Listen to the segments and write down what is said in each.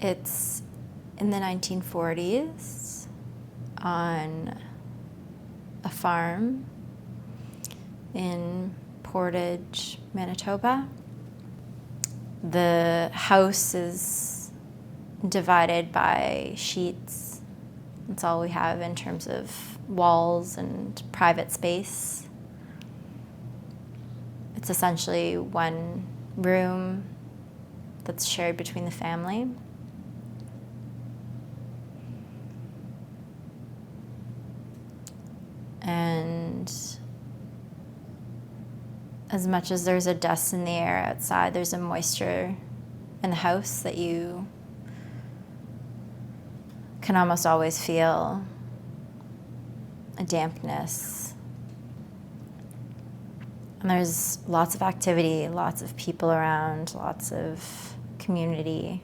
It's in the 1940s on a farm in Portage, Manitoba. The house is divided by sheets. That's all we have in terms of walls and private space. It's essentially one room that's shared between the family. And as much as there's a dust in the air outside, there's a moisture in the house that you can almost always feel a dampness. And there's lots of activity, lots of people around, lots of community.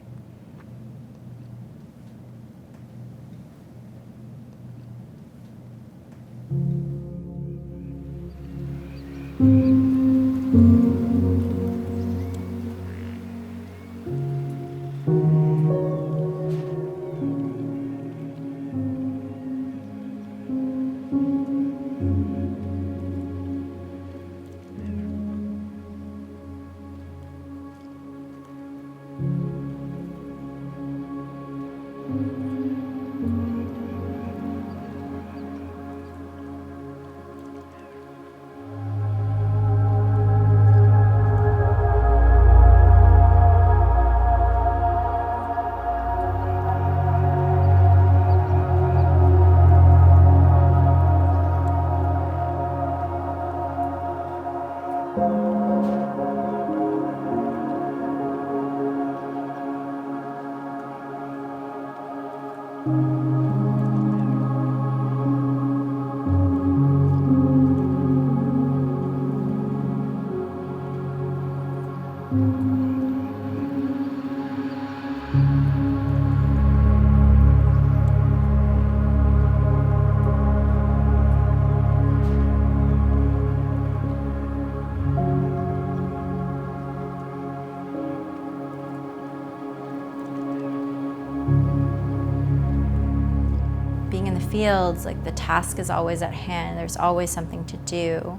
Being in the fields, like the task is always at hand. There's always something to do.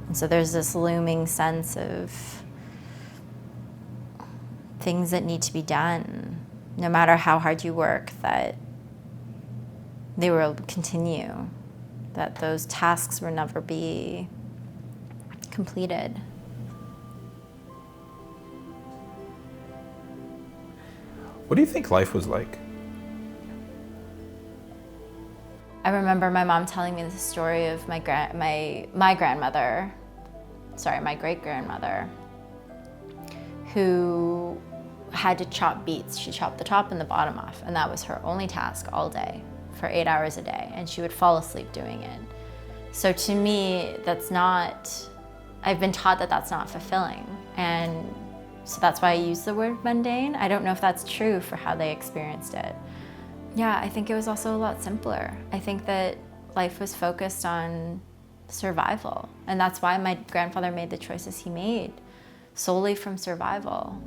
And so there's this looming sense of things that need to be done, no matter how hard you work, that they will continue, that those tasks will never be completed. What do you think life was like? I remember my mom telling me the story of my great-grandmother, who had to chop beets. She chopped the top and the bottom off, and that was her only task all day for 8 hours a day, and she would fall asleep doing it. So to me, I've been taught that that's not fulfilling, and so that's why I use the word mundane. I don't know if that's true for how they experienced it. Yeah, I think it was also a lot simpler. I think that life was focused on survival, and that's why my grandfather made the choices he made, solely from survival.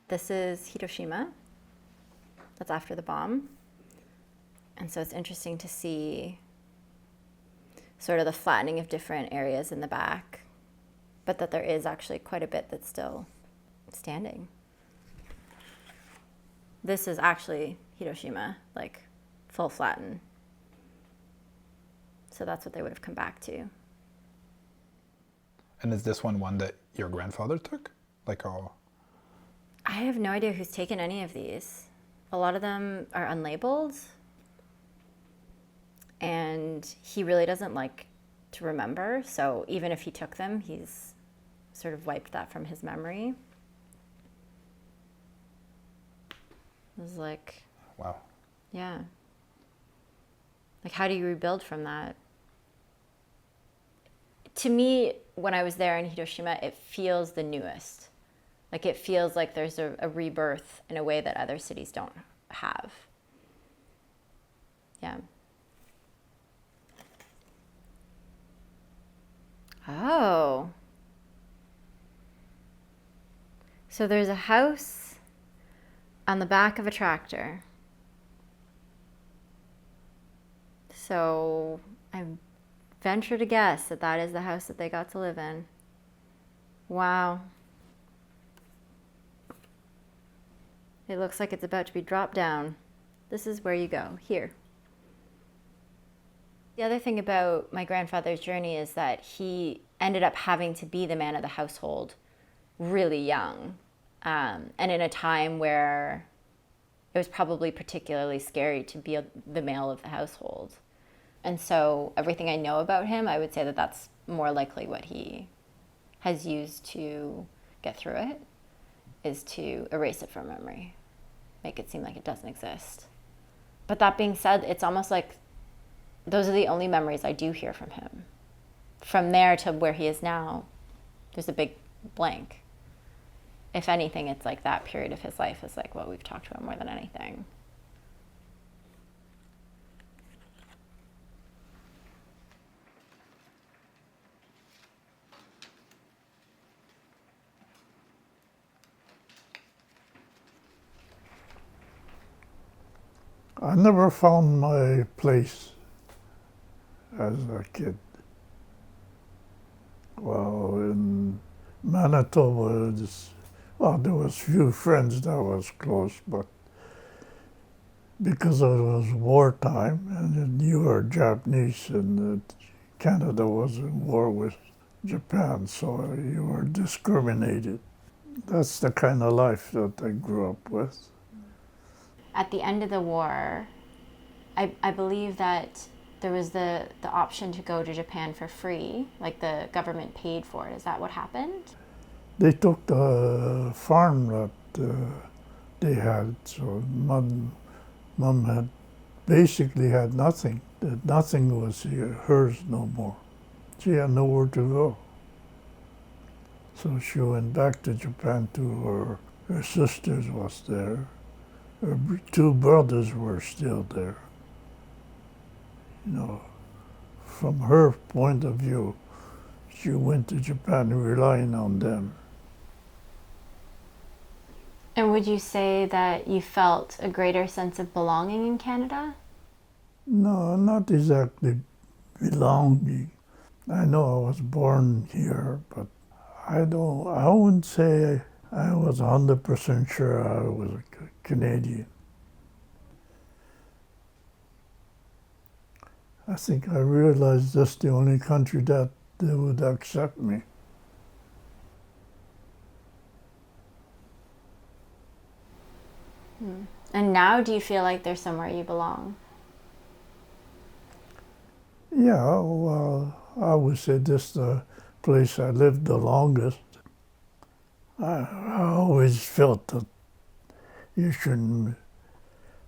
This is Hiroshima. That's after the bomb. And so it's interesting to see sort of the flattening of different areas in the back, but that there is actually quite a bit that's still standing. This is actually Hiroshima, like full flatten. So that's what they would have come back to. And is this one that your grandfather took? I have no idea who's taken any of these. A lot of them are unlabeled. And he really doesn't like to remember. So even if he took them, he's sort of wiped that from his memory. It was like, wow. Yeah. Like, how do you rebuild from that? To me, when I was there in Hiroshima, it feels the newest. Like, it feels like there's a rebirth in a way that other cities don't have. Yeah. Oh. So there's a house on the back of a tractor. So I venture to guess that that is the house that they got to live in. Wow. It looks like it's about to be dropped down. This is where you go, here. The other thing about my grandfather's journey is that he ended up having to be the man of the household really young, and in a time where it was probably particularly scary to be the male of the household. And so everything I know about him, I would say that that's more likely what he has used to get through it, is to erase it from memory, make it seem like it doesn't exist. But that being said, it's almost like those are the only memories I do hear from him. From there to where he is now, there's a big blank. If anything, it's like that period of his life is like what we've talked about more than anything. I never found my place as a kid. Well, in Manitoba, there was few friends that was close, but because it was wartime and you were Japanese and Canada was in war with Japan, so you were discriminated. That's the kind of life that I grew up with. At the end of the war, I believe that there was the option to go to Japan for free, like the government paid for it. Is that what happened? They took the farm that they had, so mom had basically had nothing. That nothing was hers no more. She had nowhere to go. So she went back to Japan to her sisters was there. Her two brothers were still there. You know, from her point of view, she went to Japan relying on them. And would you say that you felt a greater sense of belonging in Canada? No, not exactly belonging. I know I was born here, but I wouldn't say I was 100% sure I was a Canadian. I think I realized that's the only country that they would accept me. And now do you feel like there's somewhere you belong? Yeah, well, I would say this is the place I lived the longest. I always felt that you shouldn't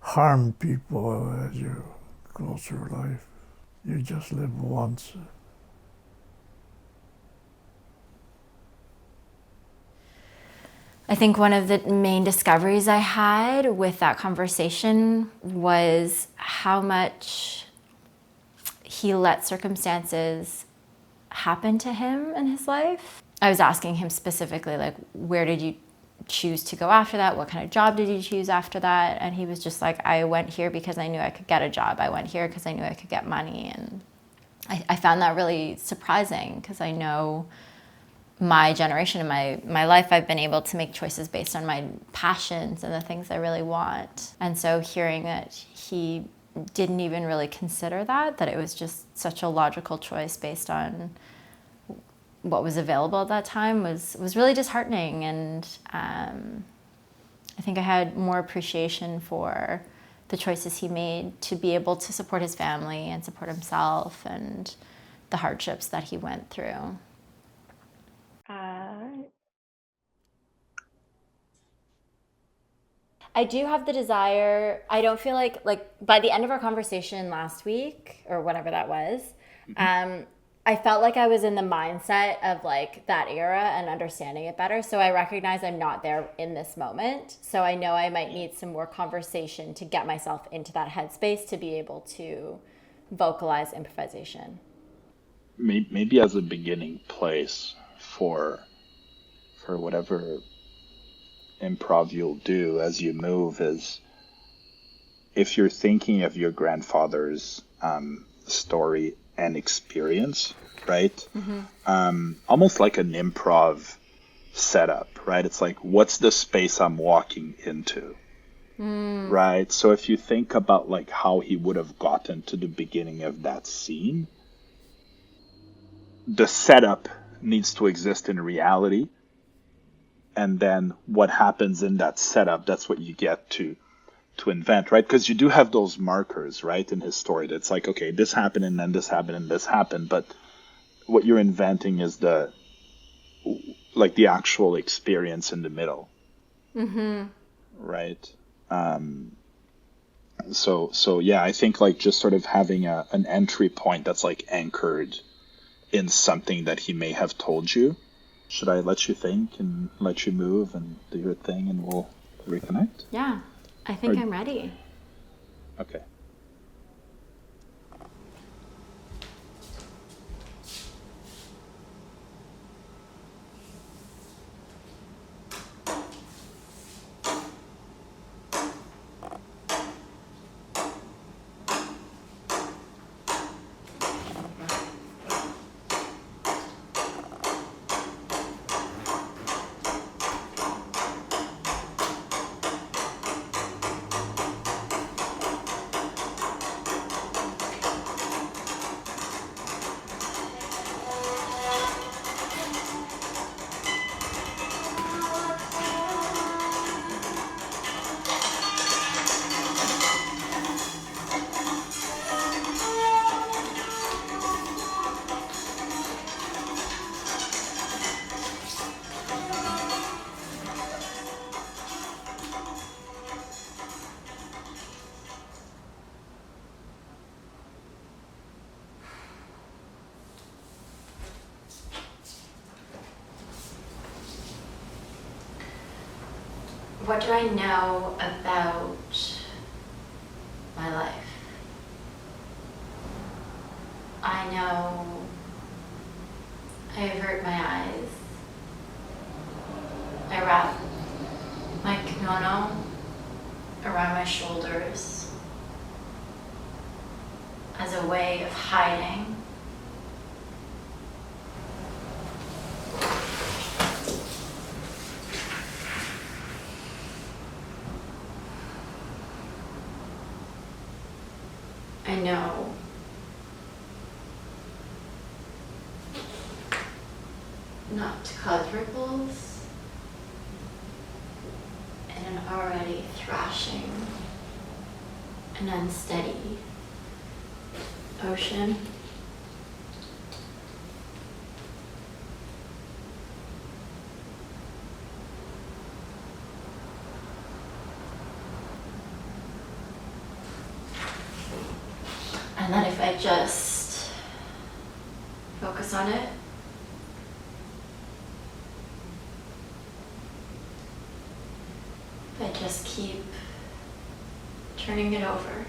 harm people as you go through life. You just live once. I think one of the main discoveries I had with that conversation was how much he let circumstances happen to him in his life. I was asking him specifically, like, where did you choose to go after that? What kind of job did you choose after that? And he was just like, I went here because I knew I could get a job. I went here because I knew I could get money. And I found that really surprising because I know my generation and my life, I've been able to make choices based on my passions and the things I really want. And so hearing that he didn't even really consider that it was just such a logical choice based on what was available at that time was really disheartening. And I think I had more appreciation for the choices he made to be able to support his family and support himself and the hardships that he went through. I do have the desire. I don't feel like by the end of our conversation last week or whatever that was, I felt like I was in the mindset of like that era and understanding it better. So I recognize I'm not there in this moment. So I know I might need some more conversation to get myself into that headspace to be able to vocalize improvisation. Maybe as a beginning place for whatever improv you'll do as you move is if you're thinking of your grandfather's story and experience, right? Almost like an improv setup, right? It's like, what's the space I'm walking into? Right? So if you think about like how he would have gotten to the beginning of that scene, the setup needs to exist in reality. And then what happens in that setup, that's what you get to invent, right? Because you do have those markers, right, in his story. That's like, okay, this happened and then this happened and this happened. But what you're inventing is the actual experience in the middle. Right? So yeah, I think like just sort of having an entry point that's like anchored in something that he may have told you. Should I let you think and let you move and do your thing and we'll reconnect? Yeah, I think I'm ready. Okay. What do I know about my life? I know I avert my eyes. I wrap my kimono around my shoulders as a way of hiding. I know not to cause ripples in an already thrashing and unsteady ocean. And that if I just focus on it, if I just keep turning it over,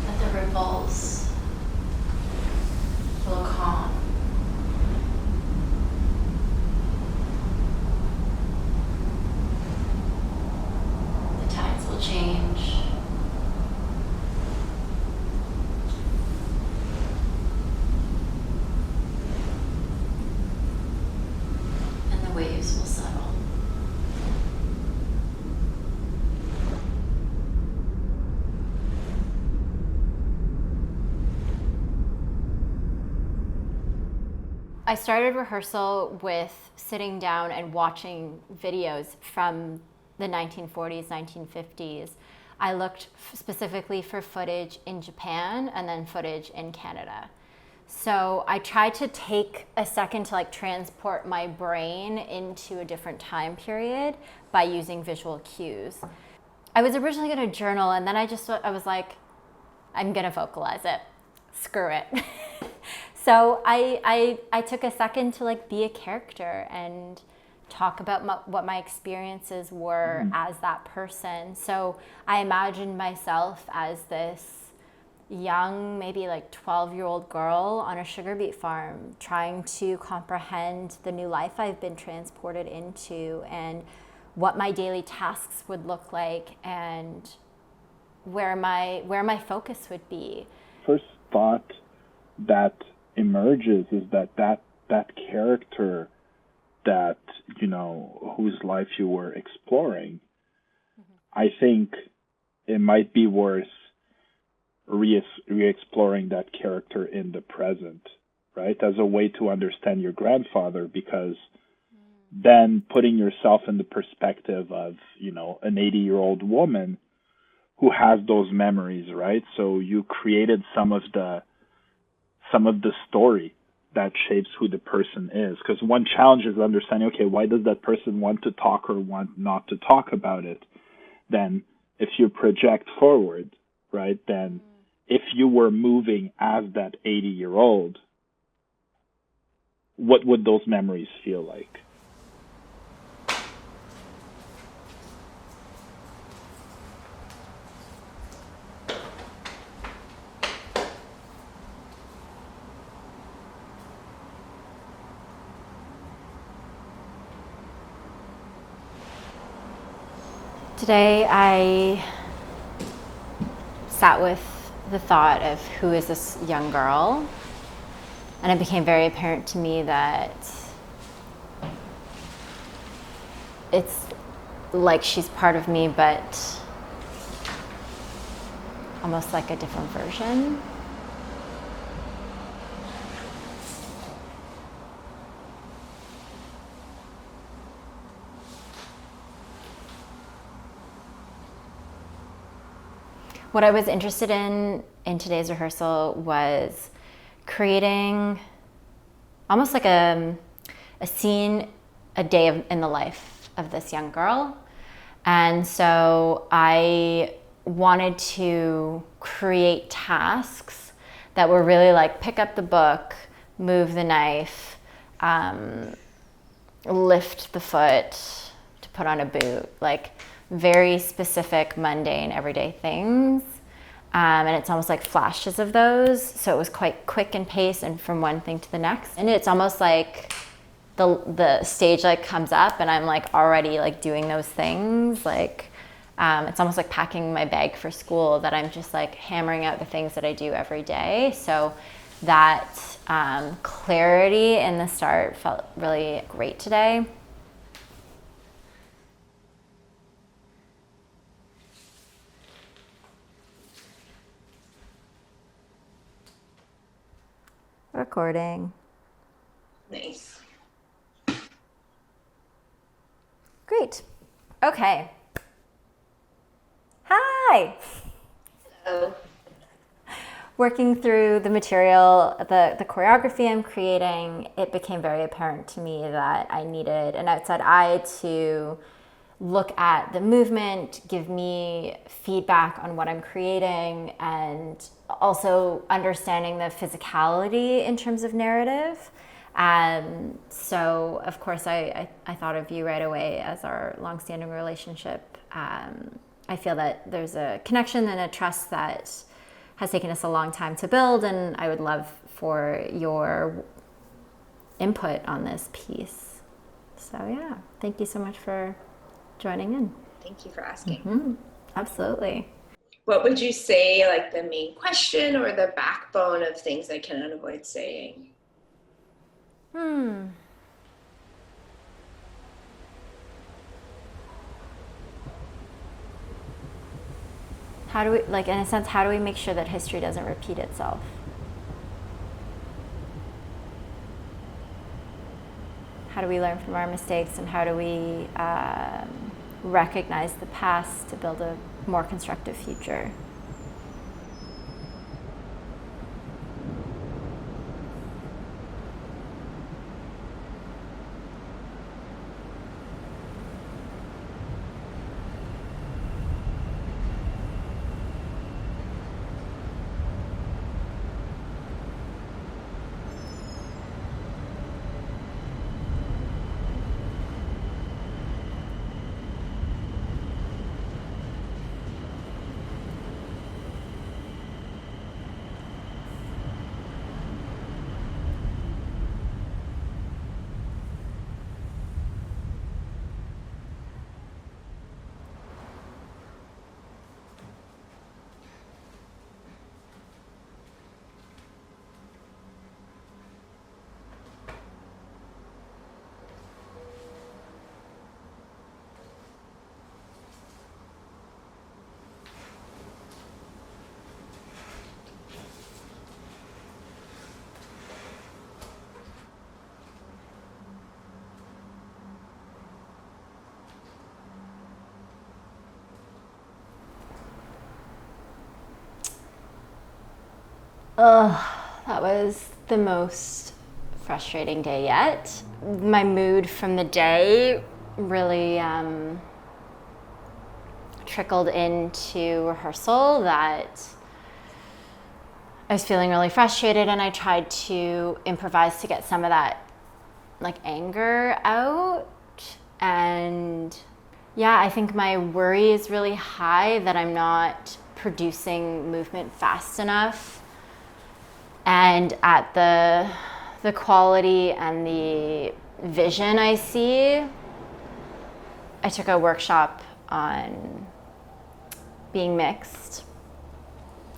let the ripples feel calm. The tides will change. And the waves will settle. I started rehearsal with sitting down and watching videos from the 1940s, 1950s. I looked specifically for footage in Japan and then footage in Canada. So I tried to take a second to like transport my brain into a different time period by using visual cues. I was originally going to journal, and then I was like, I'm going to vocalize it. Screw it. So I took a second to like be a character and talk about what my experiences were as that person. So I imagined myself as this young, maybe like 12-year-old girl on a sugar beet farm trying to comprehend the new life I've been transported into and what my daily tasks would look like and where my focus would be. First thought that emerges is that character that, you know, whose life you were exploring, I think it might be worth re-exploring that character in the present, right? As a way to understand your grandfather, because then putting yourself in the perspective of, you know, an 80-year-old woman who has those memories, right? So you created some of the story that shapes who the person is. Because one challenge is understanding, okay, why does that person want to talk or want not to talk about it? Then if you project forward, right, then if you were moving as that 80-year-old, what would those memories feel like? Today I sat with the thought of who is this young girl, and it became very apparent to me that it's like she's part of me, but almost like a different version. What I was interested in today's rehearsal was creating almost like a scene, a day in the life of this young girl. And so I wanted to create tasks that were really like pick up the book, move the knife, lift the foot to put on a boot, like very specific, mundane, everyday things. And it's almost like flashes of those. So it was quite quick in pace and from one thing to the next. And it's almost like the stage like comes up and I'm like already like doing those things. Like it's almost like packing my bag for school, that I'm just like hammering out the things that I do every day. So that clarity in the start felt really great today. Recording. Nice. Great. Okay. Hi. Hello. Working through the material, the choreography I'm creating, it became very apparent to me that I needed an outside eye to look at the movement, give me feedback on what I'm creating, and also understanding the physicality in terms of narrative. So, of course, I thought of you right away as our longstanding relationship. I feel that there's a connection and a trust that has taken us a long time to build, and I would love for your input on this piece. So, yeah, thank you so much for joining in. Thank you for asking. Mm-hmm. Absolutely. What would you say, like, the main question or the backbone of things I cannot avoid saying? How do we, like, in a sense, how do we make sure that history doesn't repeat itself? How do we learn from our mistakes, and how do we recognize the past to build a more constructive future. That was the most frustrating day yet. My mood from the day really trickled into rehearsal, that I was feeling really frustrated, and I tried to improvise to get some of that like anger out. And yeah, I think my worry is really high that I'm not producing movement fast enough and at the quality and the vision I see. I took a workshop on being mixed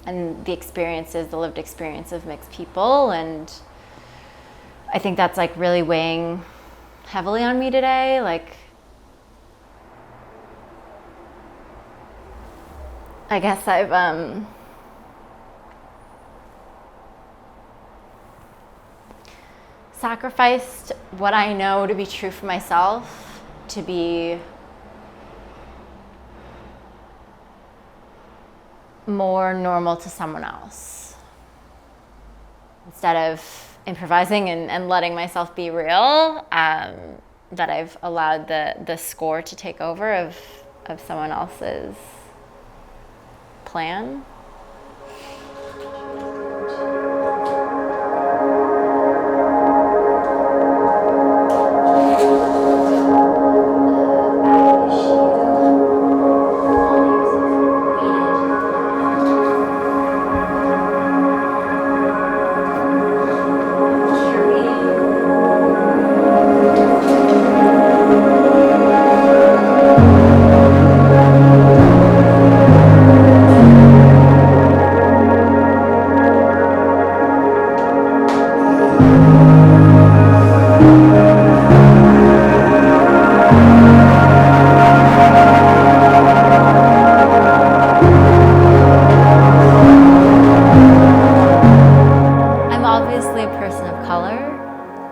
and the lived experience of mixed people, and I think that's like really weighing heavily on me today. Like, I guess I've sacrificed what I know to be true for myself to be more normal to someone else. Instead of improvising and letting myself be real, that I've allowed the score to take over of someone else's plan.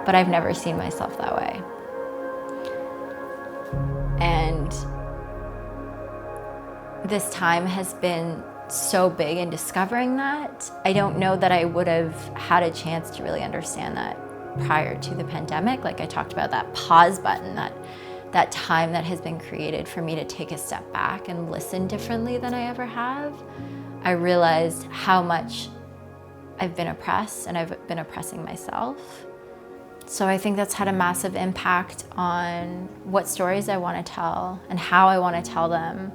But I've never seen myself that way. And this time has been so big in discovering that. I don't know that I would have had a chance to really understand that prior to the pandemic. Like I talked about, that pause button, that time that has been created for me to take a step back and listen differently than I ever have. I realized how much I've been oppressed, and I've been oppressing myself. So I think that's had a massive impact on what stories I want to tell and how I want to tell them.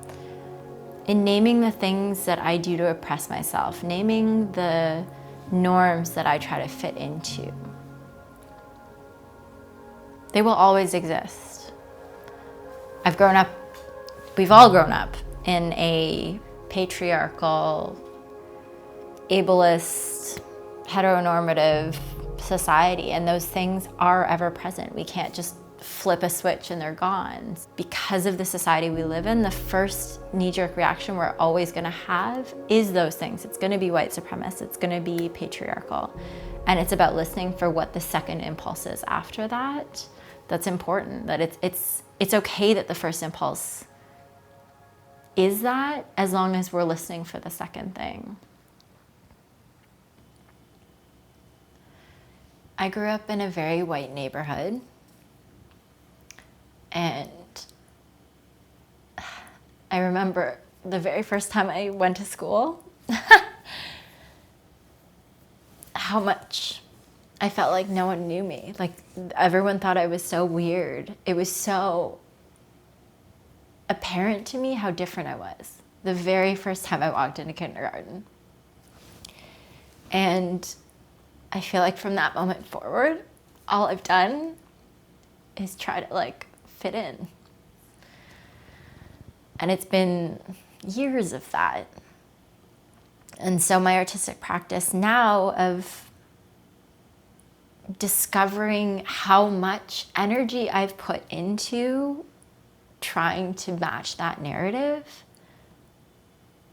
In naming the things that I do to oppress myself, naming the norms that I try to fit into. They will always exist. We've all grown up in a patriarchal, ableist, heteronormative society, and those things are ever present. We can't just flip a switch and they're gone. Because of the society we live in, the first knee-jerk reaction we're always going to have is those things. It's going to be white supremacist, it's going to be patriarchal, and it's about listening for what the second impulse is after that. That's important. That it's okay that the first impulse is that as long as we're listening for the second thing. I grew up in a very white neighborhood, and I remember the very first time I went to school, how much I felt like no one knew me. Like, everyone thought I was so weird. It was so apparent to me how different I was the very first time I walked into kindergarten. And I feel like from that moment forward, all I've done is try to like fit in. And it's been years of that. And so my artistic practice now of discovering how much energy I've put into trying to match that narrative,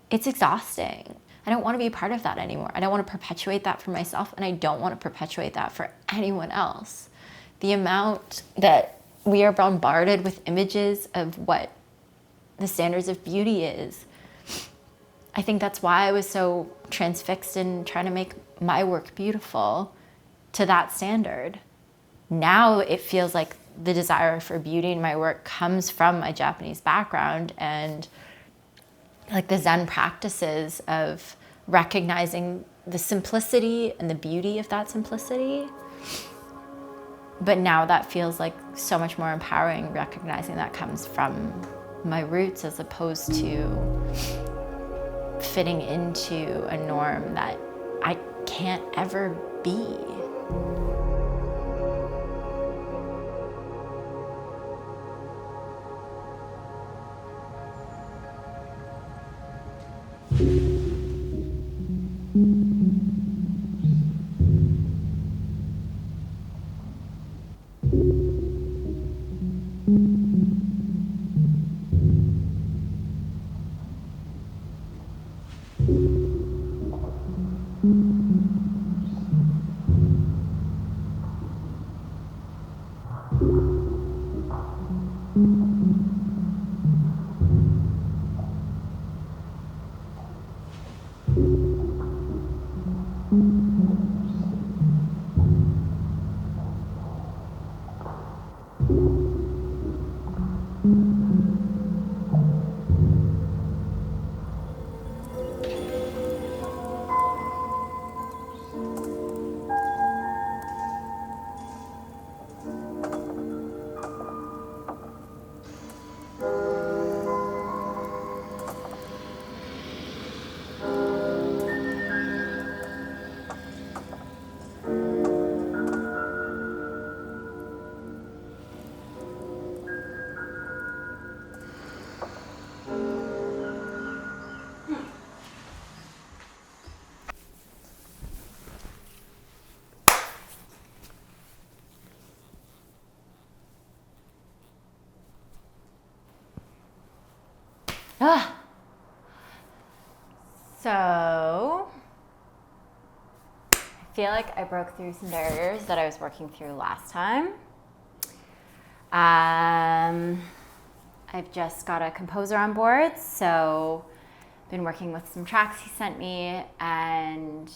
it's exhausting. I don't want to be a part of that anymore. I don't want to perpetuate that for myself, and I don't want to perpetuate that for anyone else. The amount that we are bombarded with images of what the standards of beauty is, I think that's why I was so transfixed in trying to make my work beautiful to that standard. Now it feels like the desire for beauty in my work comes from my Japanese background and like the Zen practices of recognizing the simplicity and the beauty of that simplicity. But now that feels like so much more empowering, recognizing that comes from my roots as opposed to fitting into a norm that I can't ever be. So I feel like I broke through some barriers that I was working through last time. I've just got a composer on board, so been working with some tracks he sent me, and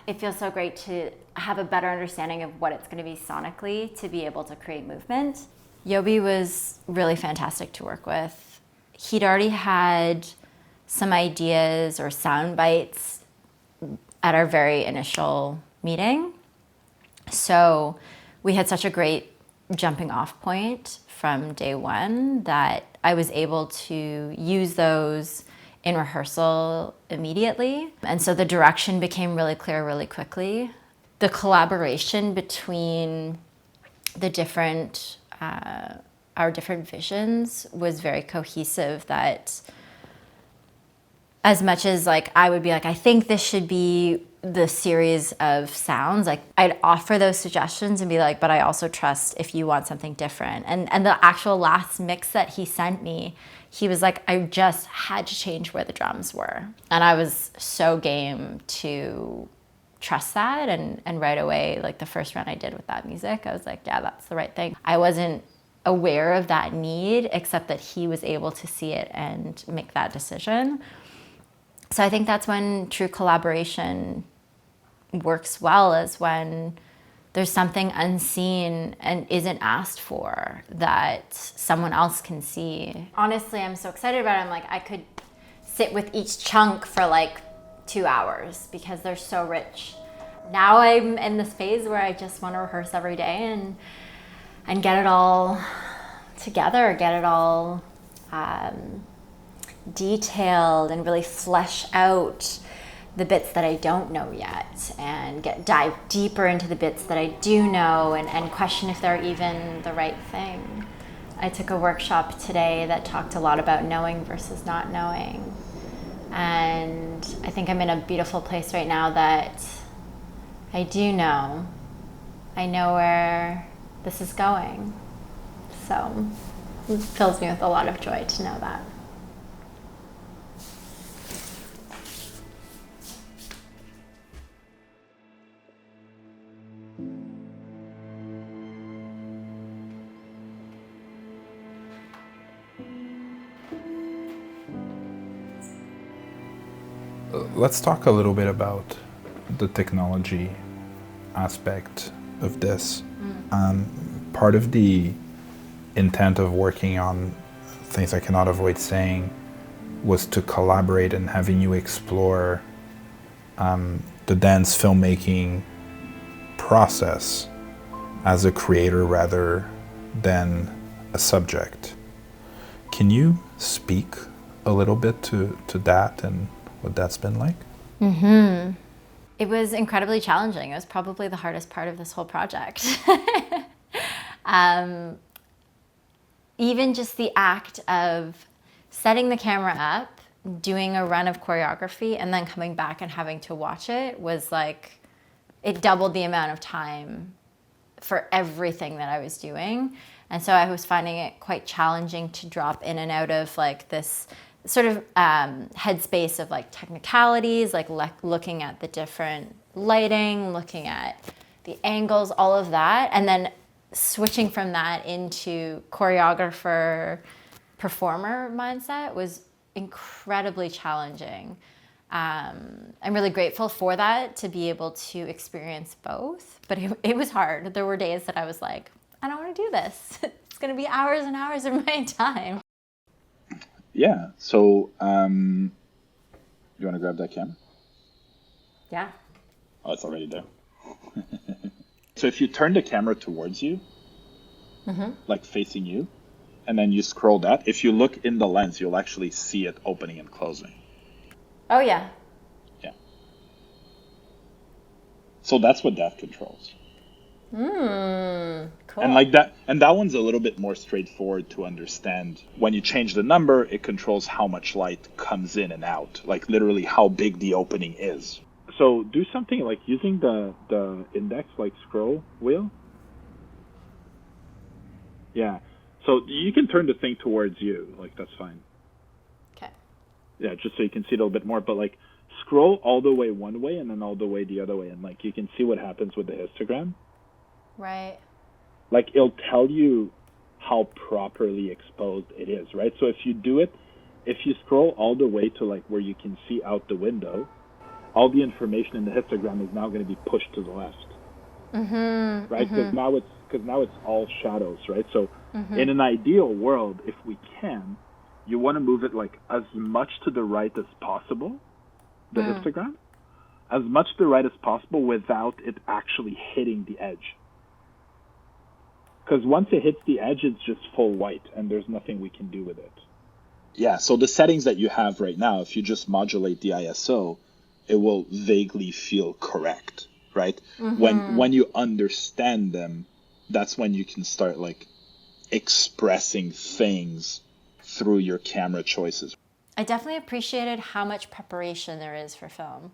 it feels so great to have a better understanding of what it's going to be sonically to be able to create movement. Yobi was really fantastic to work with. He'd already had some ideas or sound bites at our very initial meeting. So we had such a great jumping off point from day one that I was able to use those in rehearsal immediately. And so the direction became really clear really quickly. The collaboration between the different our different visions was very cohesive, that as much as like I would be like, I think this should be the series of sounds, like I'd offer those suggestions and be like, but I also trust if you want something different. And the actual last mix that he sent me, he was like, I just had to change where the drums were. And I was so game to trust that. And right away, like the first run I did with that music, I was like, yeah, that's the right thing. I wasn't aware of that need, except that he was able to see it and make that decision. So I think that's when true collaboration works well, is when there's something unseen and isn't asked for that someone else can see. Honestly, I'm so excited about it. I'm like, I could sit with each chunk for like 2 hours because they're so rich. Now I'm in this phase where I just want to rehearse every day and get it all together, get it all detailed and really flesh out the bits that I don't know yet, and dive deeper into the bits that I do know, and question if they're even the right thing. I took a workshop today that talked a lot about knowing versus not knowing. And I think I'm in a beautiful place right now that I do know. I know where this is going. So it fills me with a lot of joy to know that. Let's talk a little bit about the technology aspect of this. Part of the intent of working on Things I Cannot Avoid Saying was to collaborate and having you explore the dance filmmaking process as a creator rather than a subject. Can you speak a little bit to that and what that's been like? It was incredibly challenging. It was probably the hardest part of this whole project. Even just the act of setting the camera up, doing a run of choreography, and then coming back and having to watch it was like, it doubled the amount of time for everything that I was doing. And so I was finding it quite challenging to drop in and out of like this sort of headspace of like technicalities, like looking at the different lighting, looking at the angles, all of that, and then switching from that into choreographer, performer mindset was incredibly challenging. I'm really grateful for that, to be able to experience both, but it was hard. There were days that I was like, I don't want to do this. It's going to be hours and hours of my time. Yeah. So, you want to grab that camera? Yeah. Oh, it's already there. So if you turn the camera towards you, like facing you, and then you scroll that, if you look in the lens, you'll actually see it opening and closing. Oh, yeah. Yeah. So that's what that controls. Cool. And like that, and that one's a little bit more straightforward to understand. When you change the number, it controls how much light comes in and out, like literally how big the opening is. So do something like using the index, like scroll wheel. Yeah. So you can turn the thing towards you, like that's fine. Okay. Yeah, just so you can see it a little bit more, but like scroll all the way one way and then all the way the other way, and like you can see what happens with the histogram. Right. Like it'll tell you how properly exposed it is, right? So if you do it, if you scroll all the way to like where you can see out the window, all the information in the histogram is now going to be pushed to the left, right? Because now it's all shadows, right? So in an ideal world, if we can, you want to move it like as much to the right as possible, the histogram, as much to the right as possible without it actually hitting the edge. Because once it hits the edge, it's just full white, and there's nothing we can do with it. Yeah, so the settings that you have right now, if you just modulate the ISO, it will vaguely feel correct, right? When you understand them, that's when you can start like expressing things through your camera choices. I definitely appreciated how much preparation there is for film,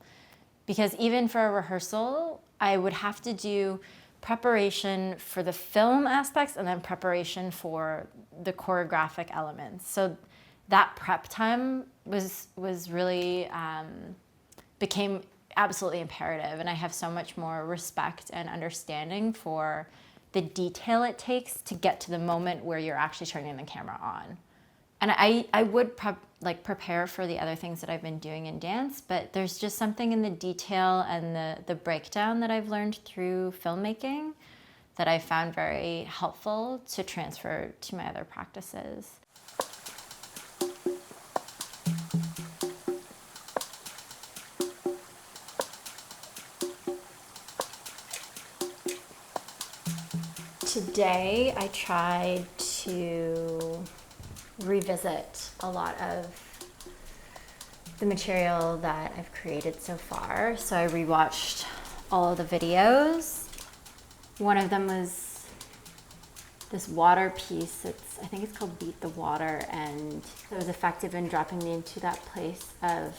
because even for a rehearsal, I would have to do preparation for the film aspects and then preparation for the choreographic elements. So that prep time was really became absolutely imperative, and I have so much more respect and understanding for the detail it takes to get to the moment where you're actually turning the camera on. And I would prepare for the other things that I've been doing in dance, but there's just something in the detail and the breakdown that I've learned through filmmaking that I found very helpful to transfer to my other practices. Today I tried to revisit a lot of the material that I've created so far. So I rewatched all of the videos. One of them was this water piece. I think it's called Beat the Water, and it was effective in dropping me into that place of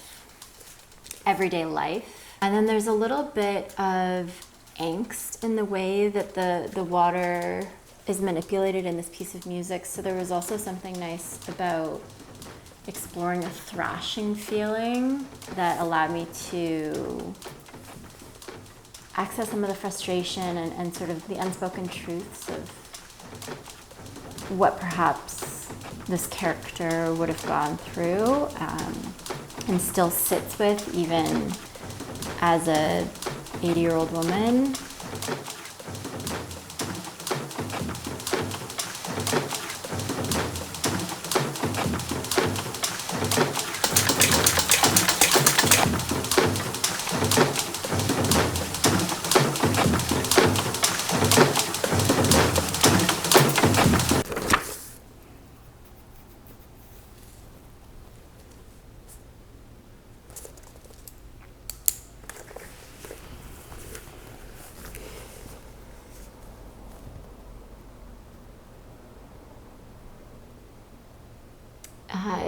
everyday life. And then there's a little bit of angst in the way that the water is manipulated in this piece of music. So there was also something nice about exploring a thrashing feeling that allowed me to access some of the frustration and sort of the unspoken truths of what perhaps this character would have gone through, and still sits with even as a 80-year-old woman.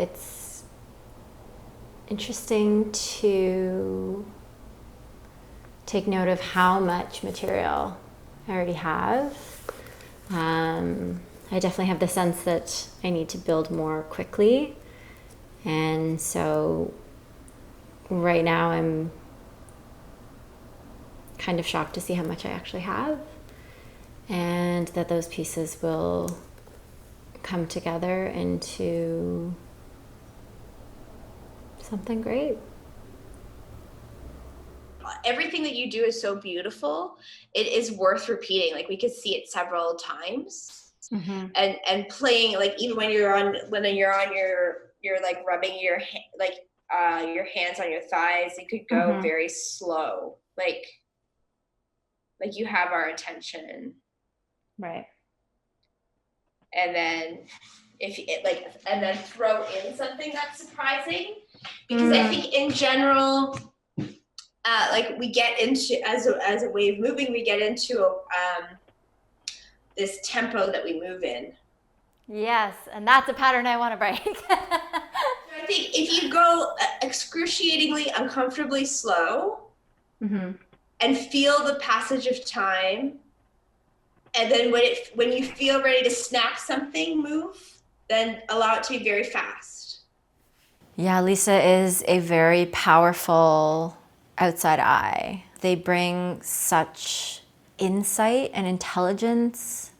It's interesting to take note of how much material I already have. I definitely have the sense that I need to build more quickly. And so right now I'm kind of shocked to see how much I actually have, and that those pieces will come together into something great. Everything that you do is so beautiful. It is worth repeating. Like, we could see it several times. Mm-hmm. And playing, like, even when you're on you're like rubbing your your hands on your thighs, it could go Mm-hmm. very slow. Like you have our attention. Right. And then and then throw in something that's surprising, because I think in general, like, we get into, as a way of moving, we get into this tempo that we move in. Yes, and that's a pattern I want to break. I think if you go excruciatingly, uncomfortably slow, Mm-hmm. and feel the passage of time, and then when you feel ready to snap something, move, then allow it to be very fast. Yeah, Lisa is a very powerful outside eye. They bring such insight and intelligence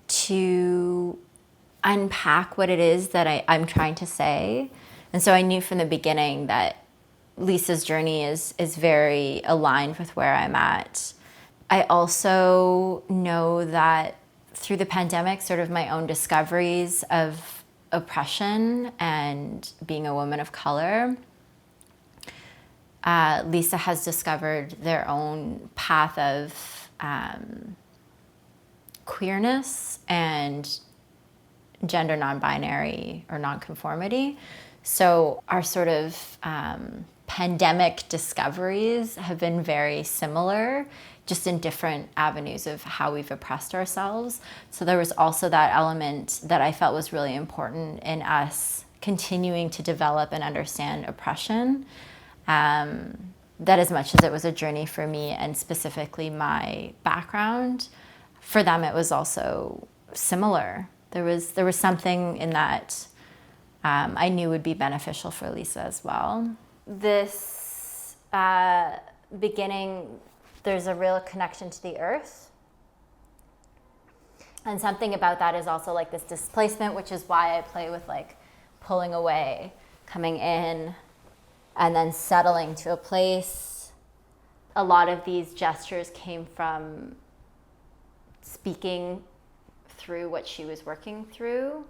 to unpack what it is that I'm trying to say. And so I knew from the beginning that Lisa's journey is very aligned with where I'm at. I also know that through the pandemic, sort of my own discoveries of oppression and being a woman of color, Lisa has discovered their own path of queerness and gender non-binary or non-conformity. So our sort of pandemic discoveries have been very similar, just in different avenues of how we've oppressed ourselves. So there was also that element that I felt was really important in us continuing to develop and understand oppression. That as much as it was a journey for me and specifically my background, for them it was also similar. There was something in that I knew would be beneficial for Lisa as well. This beginning, there's a real connection to the earth And something about that is also like this displacement, which is why I play with like pulling away, coming in, and then settling to a place. A lot of these gestures came from speaking through what she was working through.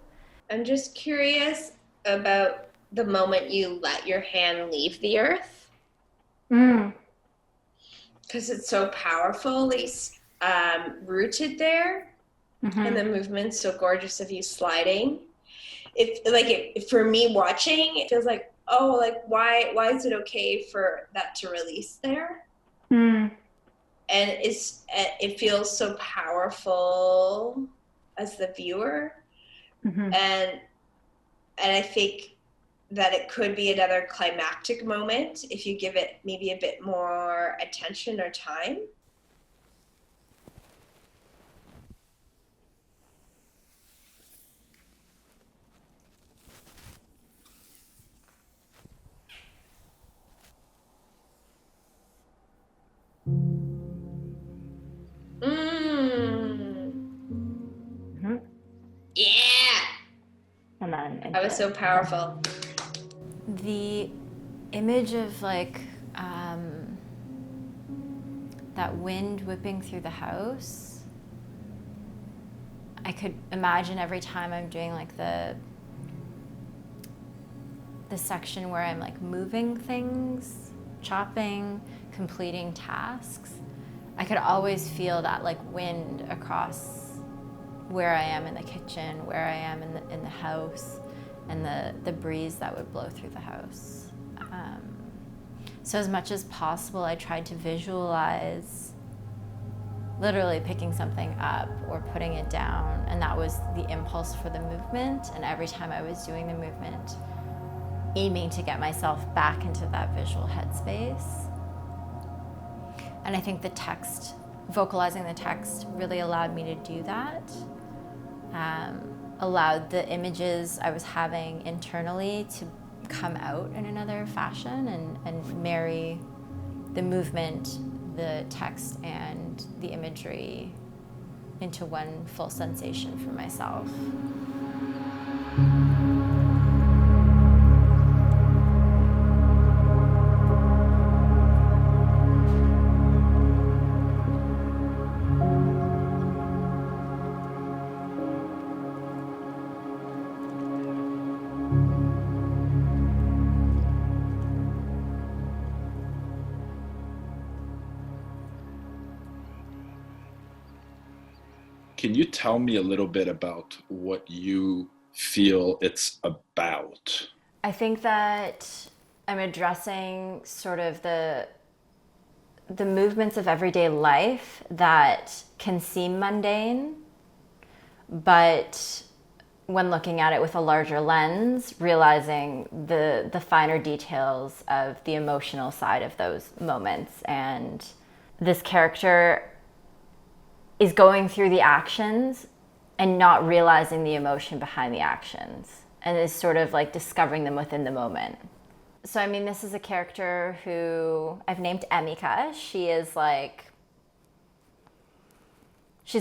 I'm just curious about the moment you let your hand leave the earth. Because it's so powerfully rooted there. And the movement's so gorgeous of you sliding. For me watching, it feels like, oh, like why is it okay for that to release there? And it feels so powerful as the viewer. And I think that it could be another climactic moment if you give it maybe a bit more attention or time. Yeah. And then That was so powerful. the image of like that wind whipping through the house, I could imagine every time I'm doing like the section where I'm like moving things, chopping, completing tasks, I could always feel that like wind across where I am in the kitchen, where I am in the house, and the breeze that would blow through the house. So as much as possible, I tried to visualize literally picking something up or putting it down, and that was the impulse for the movement. And every time I was doing the movement, aiming to get myself back into that visual headspace. And I think the text, vocalizing the text, really allowed me to do that. Allowed the images I was having internally to come out in another fashion and marry the movement, the text, and the imagery into one full sensation for myself. Can you tell me a little bit about what you feel it's about? I think that I'm addressing sort of the movements of everyday life that can seem mundane, but when looking at it with a larger lens, realizing the finer details of the emotional side of those moments. And this character is going through the actions and not realizing the emotion behind the actions, and is sort of like discovering them within the moment. So, I mean, this is a character who I've named Emika. She's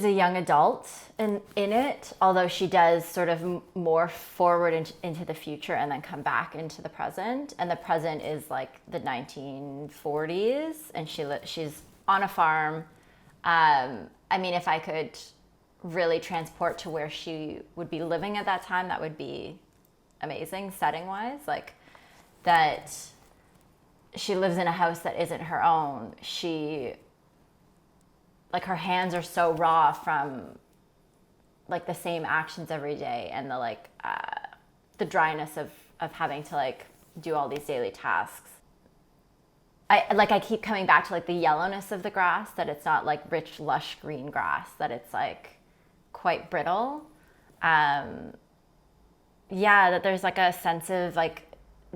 a young adult in it, although she does sort of morph forward into the future and then come back into the present. And the present is like the 1940s, and she's on a farm. I mean, if I could really transport to where she would be living at that time, that would be amazing setting-wise. Like, that she lives in a house that isn't her own. Like, her hands are so raw from like the same actions every day, and the dryness of having to like do all these daily tasks. I keep coming back to like the yellowness of the grass, that it's not like rich, lush green grass, that it's like quite brittle. That there's like a sense of like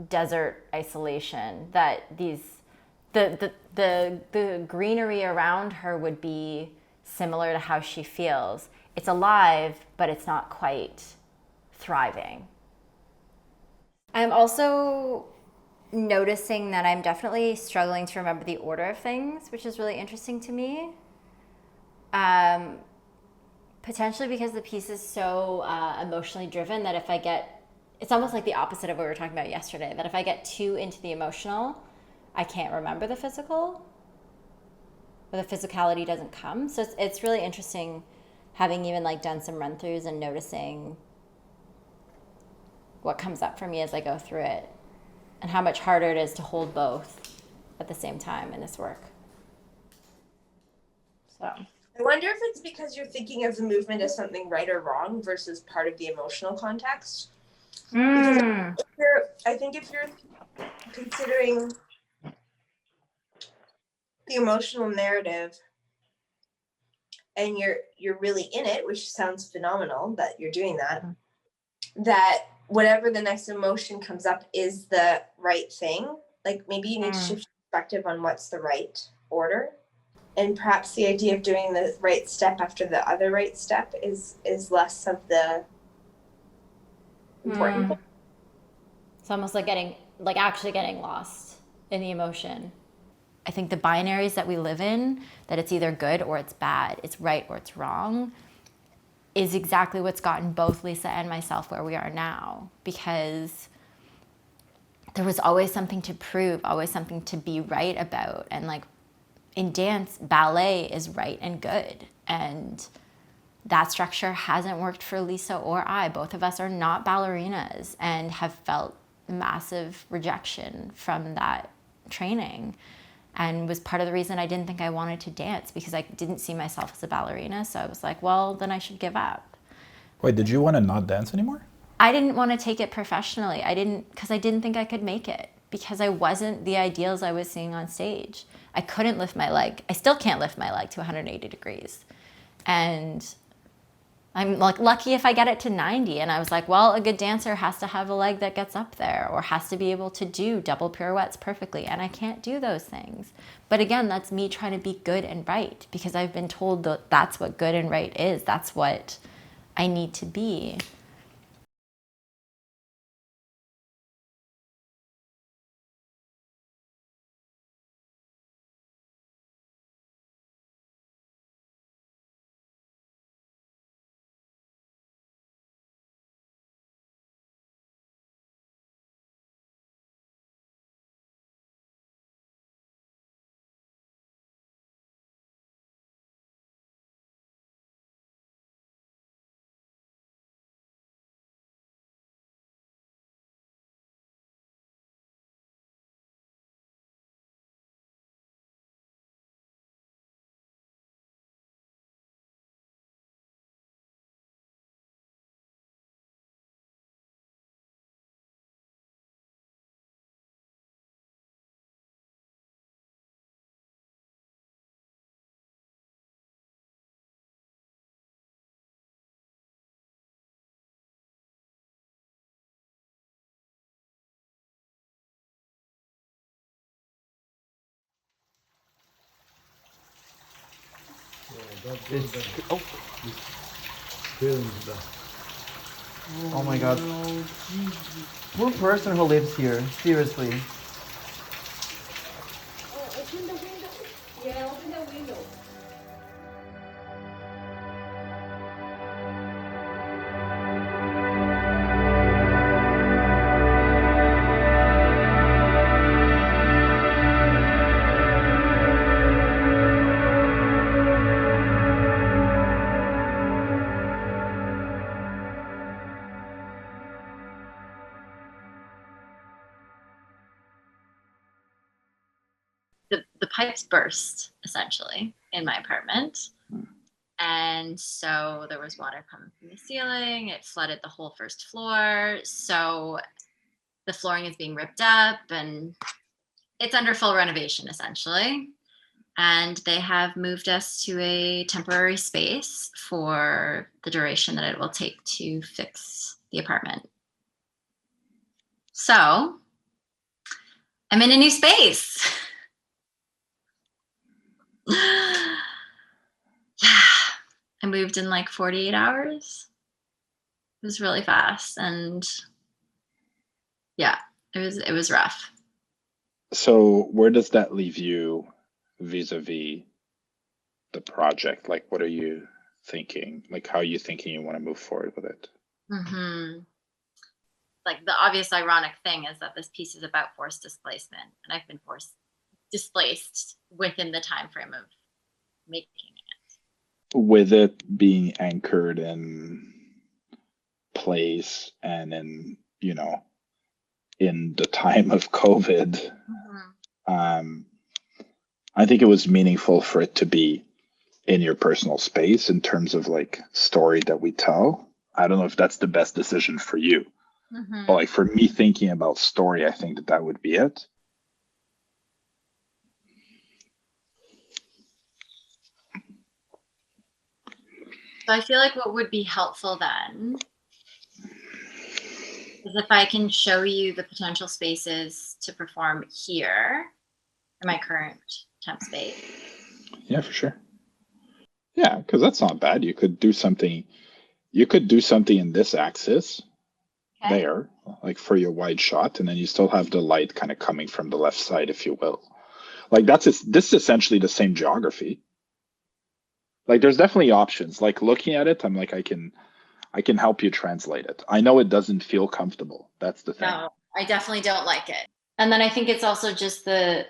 desert isolation, that the greenery around her would be similar to how she feels. It's alive, but it's not quite thriving. I'm also noticing that I'm definitely struggling to remember the order of things, which is really interesting to me. Potentially because the piece is so emotionally driven that if I get, it's almost like the opposite of what we were talking about yesterday, that if I get too into the emotional, I can't remember the physical, or the physicality doesn't come. So it's really interesting having even like done some run throughs and noticing what comes up for me as I go through it and how much harder it is to hold both at the same time in this work. So I wonder if it's because you're thinking of the movement as something right or wrong versus part of the emotional context. Because I think if you're considering the emotional narrative and you're really in it, which sounds phenomenal that you're doing that, that whatever the next emotion comes up is the right thing. Like maybe you need to shift perspective on what's the right order. And perhaps the idea of doing the right step after the other right step is less of the important thing. it's almost like actually getting lost in the emotion. I think the binaries that we live in, that it's either good or it's bad, it's right or it's wrong, is exactly what's gotten both Lisa and myself where we are now. Because there was always something to prove, always something to be right about. And like in dance, ballet is right and good. And that structure hasn't worked for Lisa or I. Both of us are not ballerinas and have felt massive rejection from that training, and was part of the reason I didn't think I wanted to dance, because I didn't see myself as a ballerina. So I was like, well, then I should give up. Wait, did you want to not dance anymore? I didn't want to take it professionally. Because I didn't think I could make it, because I wasn't the ideals I was seeing on stage. I couldn't lift my leg. I still can't lift my leg to 180 degrees. And I'm like lucky if I get it to 90. And I was like, well, a good dancer has to have a leg that gets up there, or has to be able to do double pirouettes perfectly. And I can't do those things. But again, that's me trying to be good and right, because I've been told that that's what good and right is. That's what I need to be. Oh my god. Poor person who lives here, seriously. Open the window. Yeah, open the window. The pipes burst essentially in my apartment. And so there was water coming from the ceiling. It flooded the whole first floor. So the flooring is being ripped up and it's under full renovation essentially. And they have moved us to a temporary space for the duration that it will take to fix the apartment. So I'm in a new space. Yeah, I moved in like 48 hours. It was really fast, and yeah, it was rough. So where does that leave you vis-a-vis the project? Like, what are you thinking? Like, how are you thinking you want to move forward with it? Mm-hmm. Like the obvious ironic thing is that this piece is about forced displacement, and I've been displaced within the time frame of making it. With it being anchored in place and in, in the time of COVID, I think it was meaningful for it to be in your personal space in terms of like story that we tell. I don't know if that's the best decision for you, but like for me thinking about story, I think that would be it. So I feel like what would be helpful then is if I can show you the potential spaces to perform here in my current temp space. Yeah, for sure. Yeah, because that's not bad. You could do something. You could do something in this axis there, like for your wide shot, and then you still have the light kind of coming from the left side, if you will. Like this is essentially the same geography. Like there's definitely options. Like looking at it, I'm like I can help you translate it. I know it doesn't feel comfortable. That's the thing. No, I definitely don't like it. And then I think it's also just the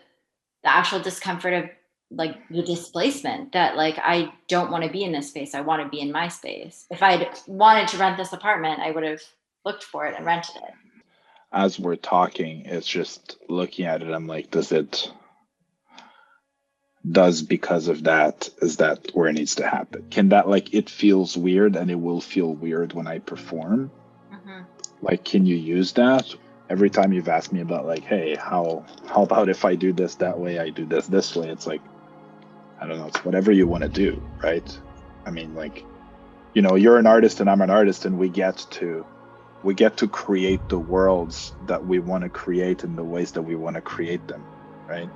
actual discomfort of like the displacement that like I don't want to be in this space. I want to be in my space. If I'd wanted to rent this apartment, I would have looked for it and rented it. As we're talking, it's just looking at it, I'm like, because of that, is that where it needs to happen? Can that, like, it feels weird and it will feel weird when I perform. Like, can you use that? Every time you've asked me about like, hey, how about if I do this that way, I do this way? It's like, I don't know, it's whatever you want to do, right? I mean, like, you're an artist and I'm an artist, and we get to create the worlds that we want to create in the ways that we want to create them, right?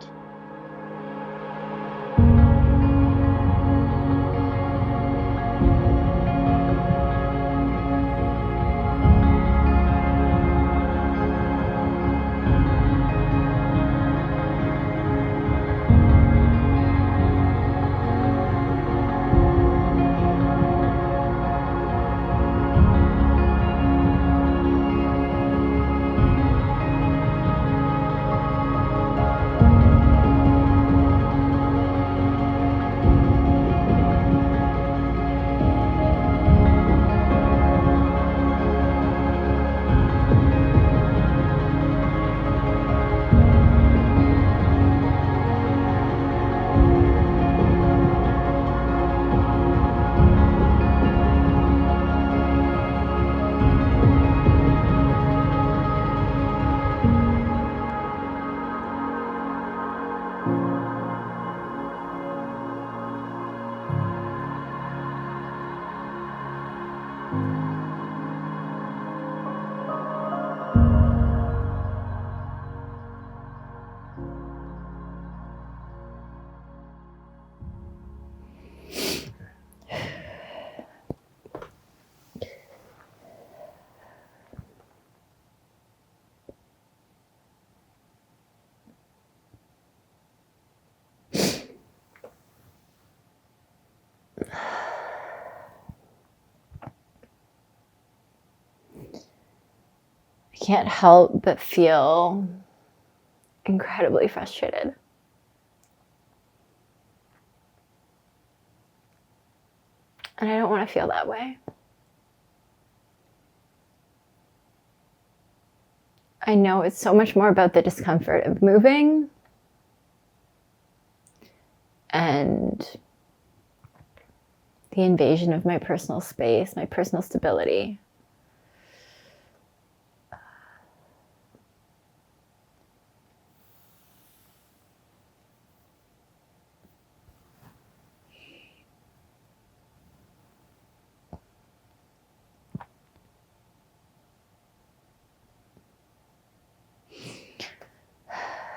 I can't help but feel incredibly frustrated. And I don't want to feel that way. I know it's so much more about the discomfort of moving and the invasion of my personal space, my personal stability.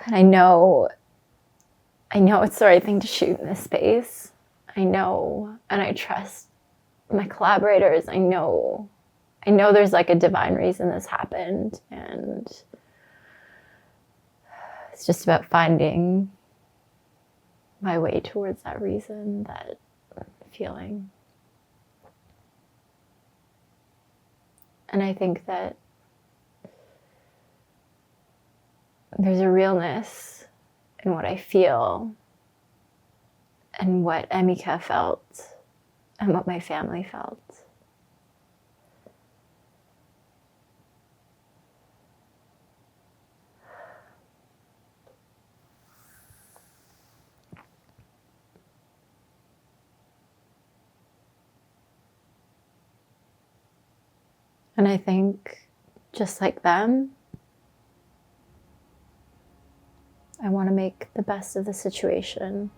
And I know it's the right thing to shoot in this space. I know, and I trust my collaborators. I know there's like a divine reason this happened, and it's just about finding my way towards that reason, that feeling. And I think that there's a realness in what I feel and what Emika felt and what my family felt. And I think, just like them, I want to make the best of the situation.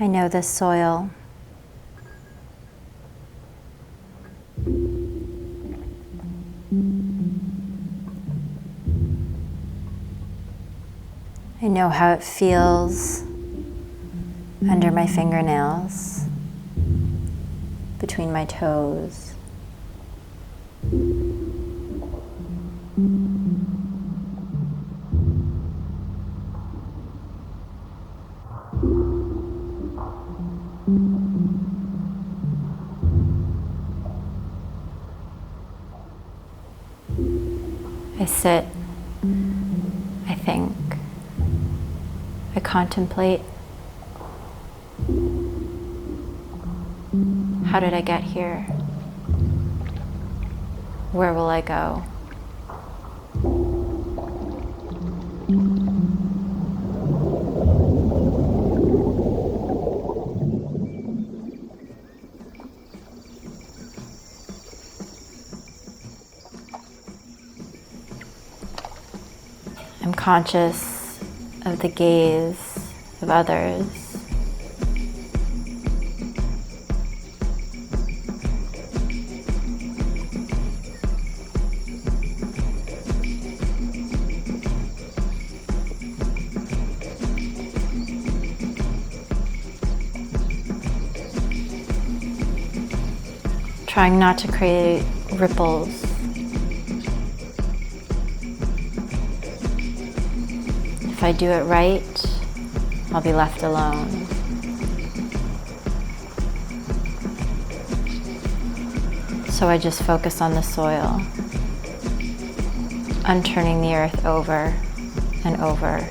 I know this soil. I know how it feels under my fingernails, between my toes. I sit, I think, I contemplate. How did I get here? Where will I go? I'm conscious of the gaze of others. Trying not to create ripples. If I do it right, I'll be left alone. So I just focus on the soil, unturning the earth over and over.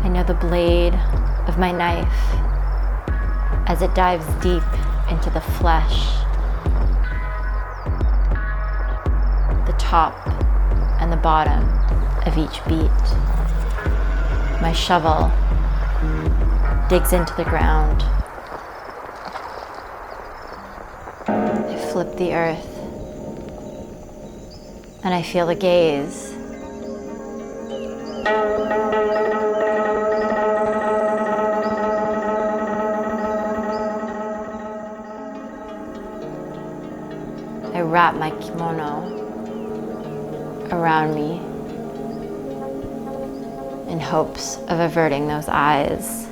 I know the blade of my knife as it dives deep into the flesh, the top and the bottom of each beat. My shovel digs into the ground. I flip the earth and I feel the gaze. I wrap my kimono around me in hopes of averting those eyes.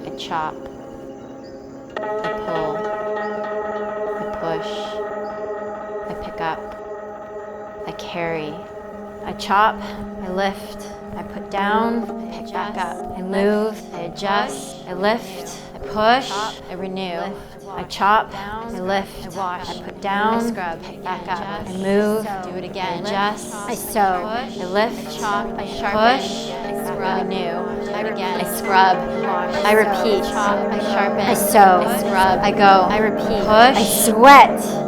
I chop, I pull, I push, I pick up, I carry. I chop, I lift, I put down, I pick back up. I move, I adjust, I lift, I push, I renew. I chop, I lift, I wash, I put down, I scrub, pick back up. I move, do it again, I adjust, I sew, I lift, chop, I push, I scrub, renew. I scrub, I repeat, I sharpen, I sew, I scrub, I go, I repeat, push, I sweat.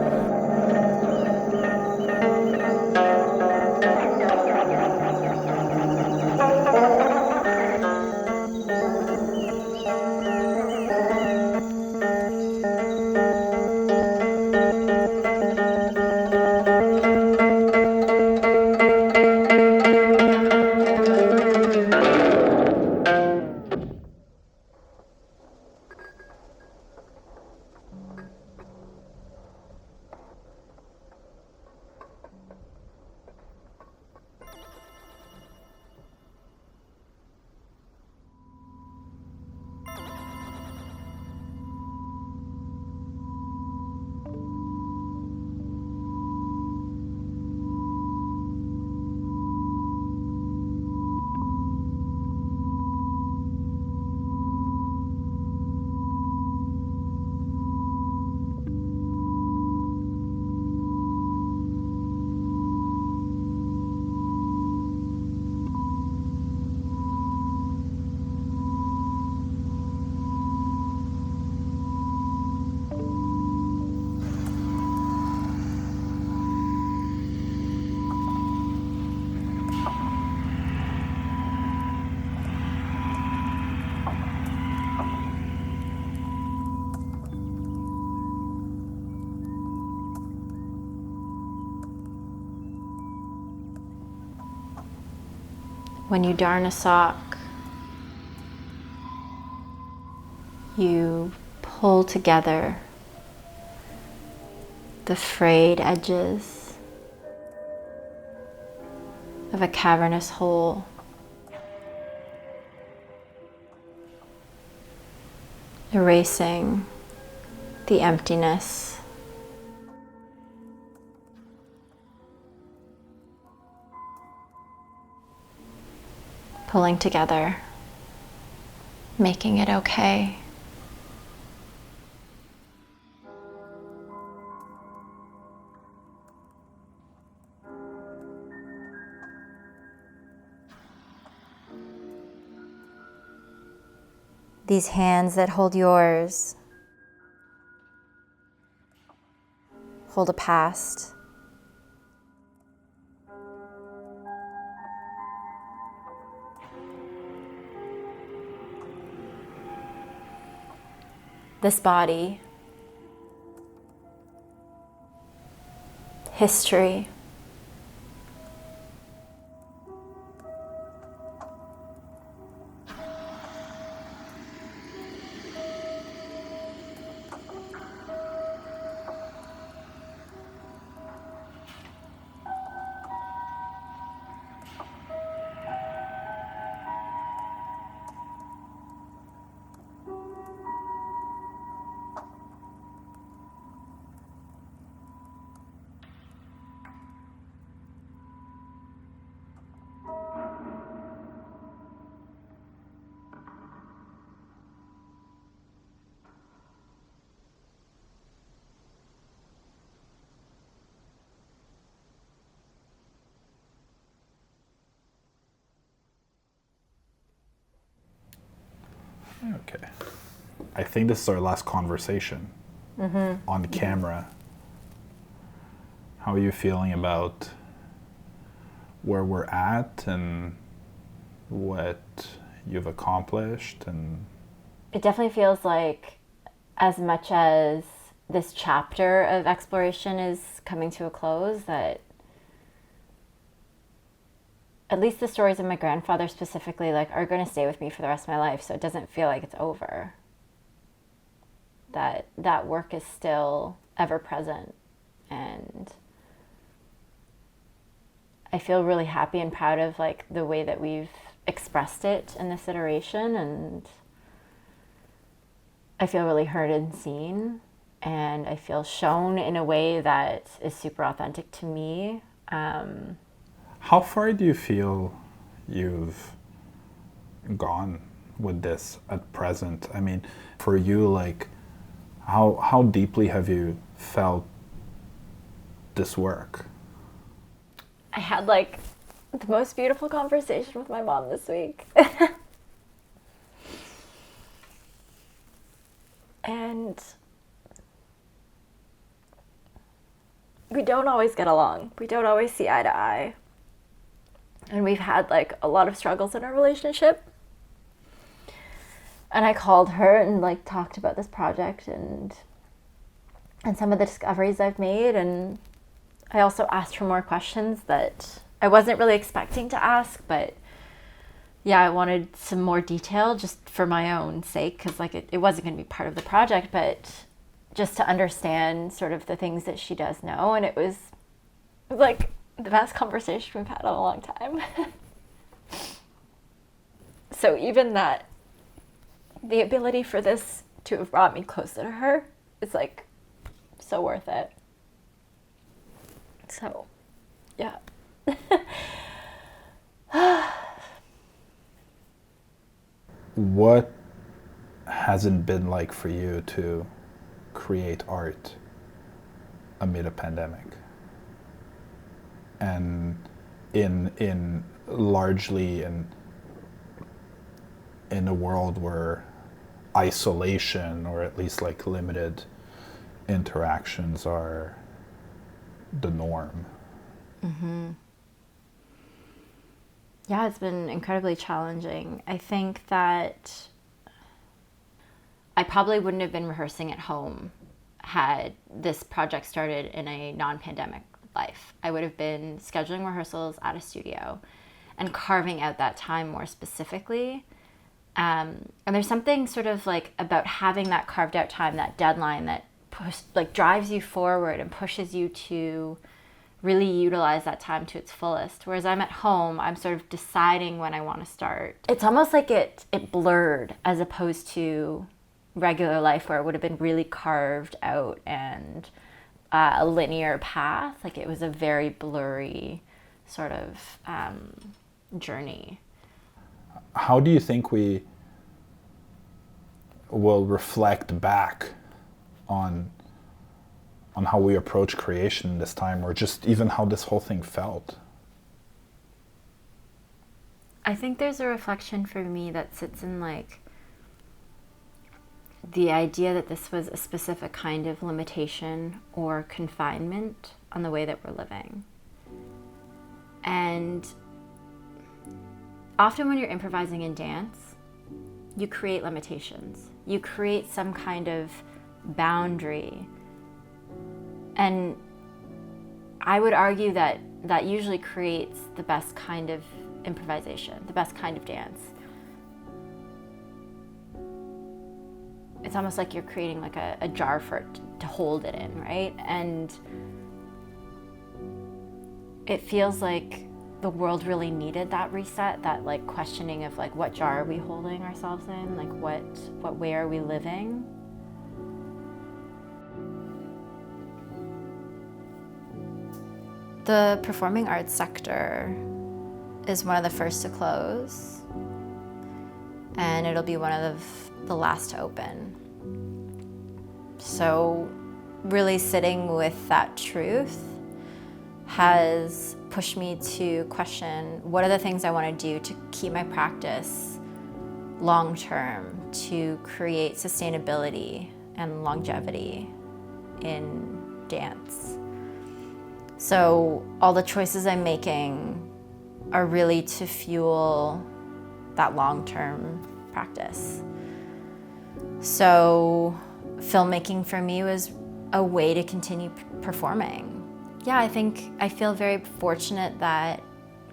When you darn a sock, you pull together the frayed edges of a cavernous hole. Erasing the emptiness. Pulling together, making it okay. These hands that hold yours hold a past. This body, history. Okay. I think this is our last conversation on camera. How are you feeling about where we're at and what you've accomplished? And It definitely feels like, as much as this chapter of exploration is coming to a close, that at least the stories of my grandfather specifically, like, are going to stay with me for the rest of my life. So it doesn't feel like it's over. That work is still ever present. And I feel really happy and proud of, like, the way that we've expressed it in this iteration. And I feel really heard and seen. And I feel shown in a way that is super authentic to me. how far do you feel you've gone with this at present? I mean, for you, like, how deeply have you felt this work? I had, like, the most beautiful conversation with my mom this week. And we don't always get along. We don't always see eye to eye. And we've had, like, a lot of struggles in our relationship. And I called her and, like, talked about this project and some of the discoveries I've made. And I also asked her more questions that I wasn't really expecting to ask, but yeah, I wanted some more detail just for my own sake, because, like, it wasn't going to be part of the project, but just to understand sort of the things that she does know. And it was like the best conversation we've had in a long time. So even that, the ability for this to have brought me closer to her is, like, so worth it. So, yeah. What has it been like for you to create art amid a pandemic? And in largely in a world where isolation, or at least, like, limited interactions, are the norm. Yeah, it's been incredibly challenging. I think that I probably wouldn't have been rehearsing at home had this project started in a non-pandemic life. I would have been scheduling rehearsals at a studio and carving out that time more specifically. And there's something sort of, like, about having that carved out time, that deadline, that drives you forward and pushes you to really utilize that time to its fullest. Whereas I'm at home, I'm sort of deciding when I want to start. It's almost like it blurred, as opposed to regular life where it would have been really carved out and a linear path. Like, it was a very blurry sort of journey. How do you think we will reflect back on how we approach creation this time, or just even how this whole thing felt? I think there's a reflection for me that sits in, like, the idea that this was a specific kind of limitation or confinement on the way that we're living. And often when you're improvising in dance, you create limitations. You create some kind of boundary. And I would argue that that usually creates the best kind of improvisation, the best kind of dance. It's almost like you're creating like a jar for it to hold it in, right? And it feels like the world really needed that reset, that like questioning of like, what jar are we holding ourselves in? Like what way are we living? The performing arts sector is one of the first to close, and it'll be one of the last to open. So really sitting with that truth has pushed me to question what are the things I want to do to keep my practice long term, to create sustainability and longevity in dance. So all the choices I'm making are really to fuel that long-term practice. So filmmaking for me was a way to continue performing. Yeah, I feel very fortunate that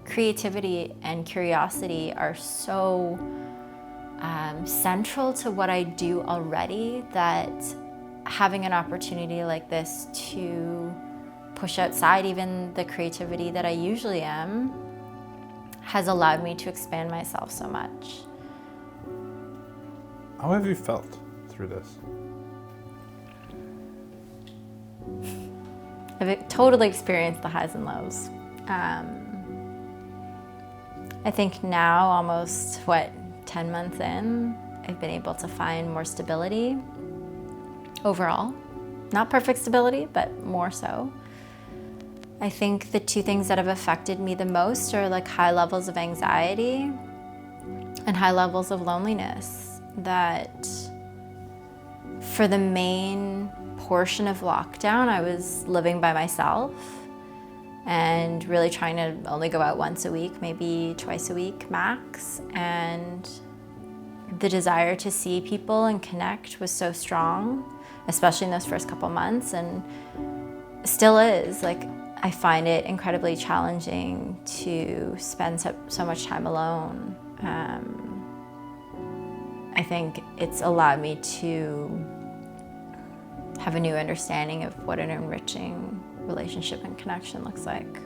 creativity and curiosity are so central to what I do already, that having an opportunity like this to push outside even the creativity that I usually am has allowed me to expand myself so much. How have you felt through this? I've totally experienced the highs and lows. I think now, almost 10 months in, I've been able to find more stability overall. Not perfect stability, but more so. I think the two things that have affected me the most are like high levels of anxiety and high levels of loneliness, that for the main portion of lockdown, I was living by myself and really trying to only go out once a week, maybe twice a week max. And the desire to see people and connect was so strong, especially in those first couple months, and still is. Like, I find it incredibly challenging to spend so much time alone. I think it's allowed me to have a new understanding of what an enriching relationship and connection looks like.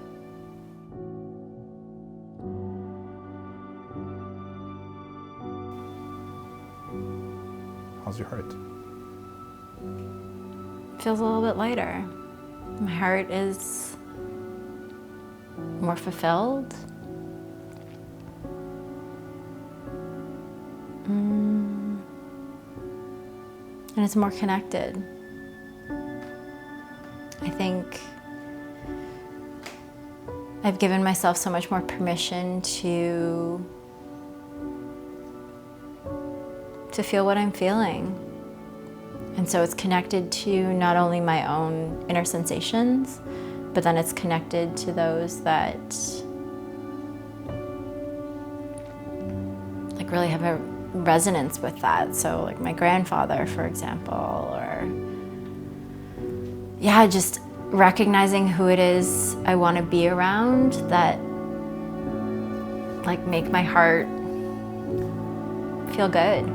How's your heart? Feels a little bit lighter. My heart is more fulfilled. And it's more connected. I think I've given myself so much more permission to feel what I'm feeling. And so it's connected to not only my own inner sensations, but then it's connected to those that like really have a resonance with that. So like my grandfather, for example, or yeah, just recognizing who it is I want to be around that like make my heart feel good.